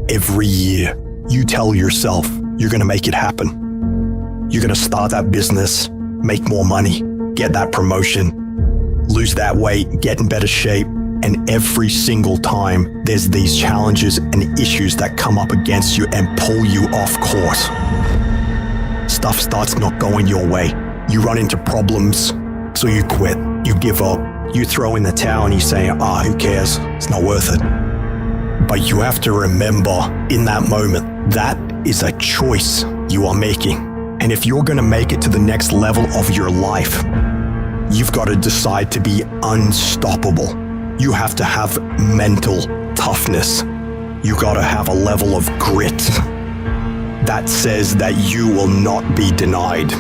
Every year, you tell yourself you're going to make it happen. You're going to start that business, make more money, get that promotion, lose that weight, get in better shape. And every single time, there's these challenges and issues that come up against you and pull you off course. Stuff starts not going your way. You run into problems, so you quit, you give up, you throw in the towel and you say, who cares? It's not worth it. But you have to remember in that moment, that is a choice you are making. And if you're going to make it to the next level of your life, you've got to decide to be unstoppable. You have to have mental toughness. You got to have a level of grit that says that you will not be denied.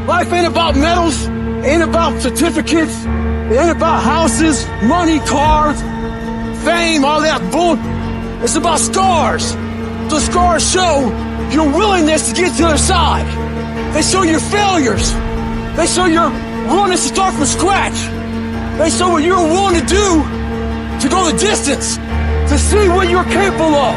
Life ain't about medals, ain't about certificates, it ain't about houses, money, cars, fame, all that bull. It's about scars. The scars show your willingness to get to the other side. They show your failures. They show your willingness to start from scratch. They show what you're willing to do to go the distance, to see what you're capable of.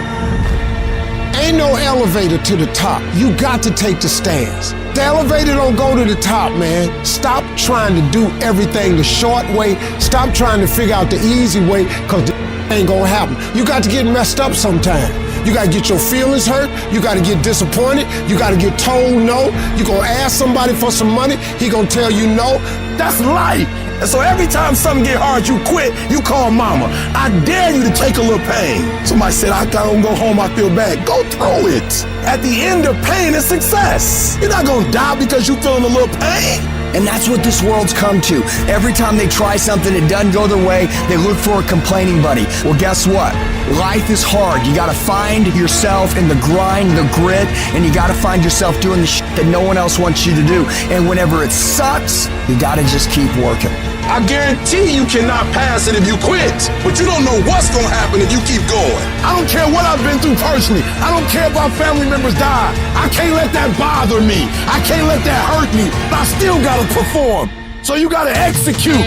Ain't no elevator to the top. You got to take the stairs. The elevator don't go to the top, man. Stop trying to do everything the short way. Stop trying to figure out the easy way, because the ain't gonna happen. You got to get messed up sometime. You got to get your feelings hurt. You got to get disappointed. You got to get told no. You gonna ask somebody for some money. He gonna tell you no. That's life. And so every time something get hard, you quit, you call mama. I dare you to take a little pain. Somebody said, I don't go home, I feel bad. Go through it. At the end of pain is success. You're not gonna die because you feeling a little pain. And that's what this world's come to. Every time they try something, it doesn't go their way, they look for a complaining buddy. Well, guess what? Life is hard. You gotta find yourself in the grind, the grit, and you gotta find yourself doing the shit that no one else wants you to do. And whenever it sucks, you gotta just keep working. I guarantee you cannot pass it if you quit, but you don't know what's gonna happen if you keep going. I don't care what I've been through personally. I don't care if our family members die. I can't let that bother me. I can't let that hurt me, but I still gotta perform. So you gotta execute.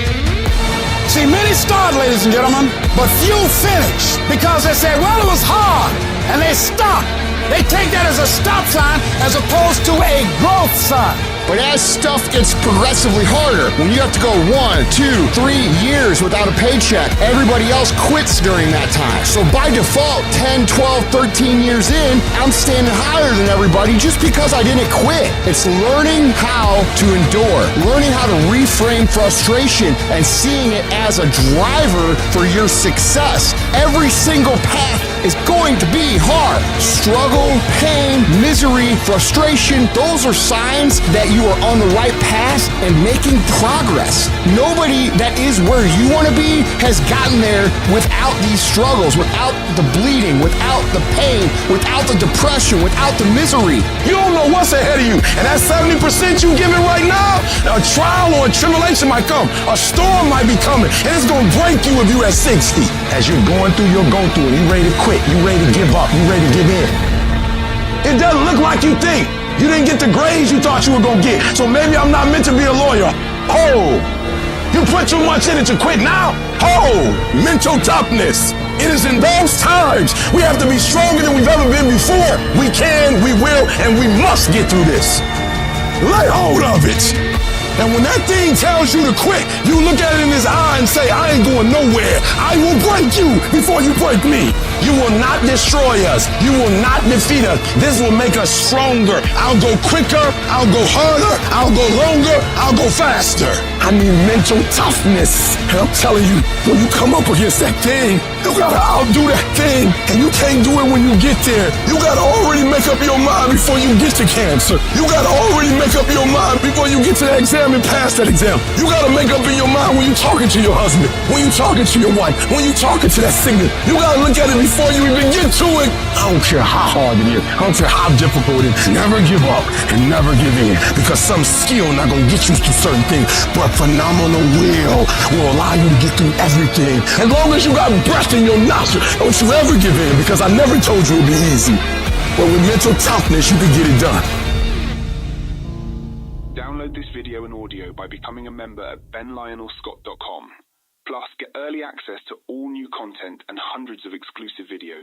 See, many start, ladies and gentlemen, but few finish, because they say, well, it was hard, and they stop. They take that as a stop sign as opposed to a growth sign. But as stuff gets progressively harder, when you have to go 1, 2, 3 years without a paycheck, everybody else quits during that time. So by default, 10, 12, 13 years in, I'm standing higher than everybody just because I didn't quit. It's learning how to endure, learning how to reframe frustration and seeing it as a driver for your success. Every single path is going to be hard. Struggle, pain, misery, frustration, those are signs that you are on the right path and making progress. Nobody that is where you want to be has gotten there without these struggles, without the bleeding, without the pain, without the depression, without the misery. You don't know what's ahead of you, and that 70% you giving right now, a trial or a tribulation might come. A storm might be coming, and it's going to break you if you at 60. As you're going through, you're going through, and you ready to quit, you ready to give up, you ready to give in. It doesn't look like you think. You didn't get the grades you thought you were going to get, so maybe I'm not meant to be a lawyer. Oh, you put too much in it to quit now? Oh, mental toughness. It is in those times we have to be stronger than we've ever been before. We can, we will, and we must get through this. Lay hold of it. And when that thing tells you to quit, you look at it in his eye and say, I ain't going nowhere. I will break you before you break me. You will not destroy us. You will not defeat us. This will make us stronger. I'll go quicker. I'll go harder. I'll go longer. I'll go faster. I need mental toughness. And I'm telling you, when you come up against that thing, you gotta outdo that thing. And you can't do it when you get there. You gotta already make up your mind before you get to cancer. You gotta already make up your mind before you get to that exam and pass that exam. You gotta make up in your mind when you're talking to your husband, when you're talking to your wife, when you're talking to that singer. You gotta look at it before you even get to it. I don't care how hard it is. I don't care how difficult it is. Never give up and never give in, because some skill not gonna get you to certain things, but phenomenal will allow you to get through everything. As long as you got breath in your nostril, don't you ever give in, because I never told you it'd be easy. But with mental toughness, you can get it done. Download this video and audio by becoming a member at benlionelscott.com. Plus, get early access to all new content and hundreds of exclusive videos.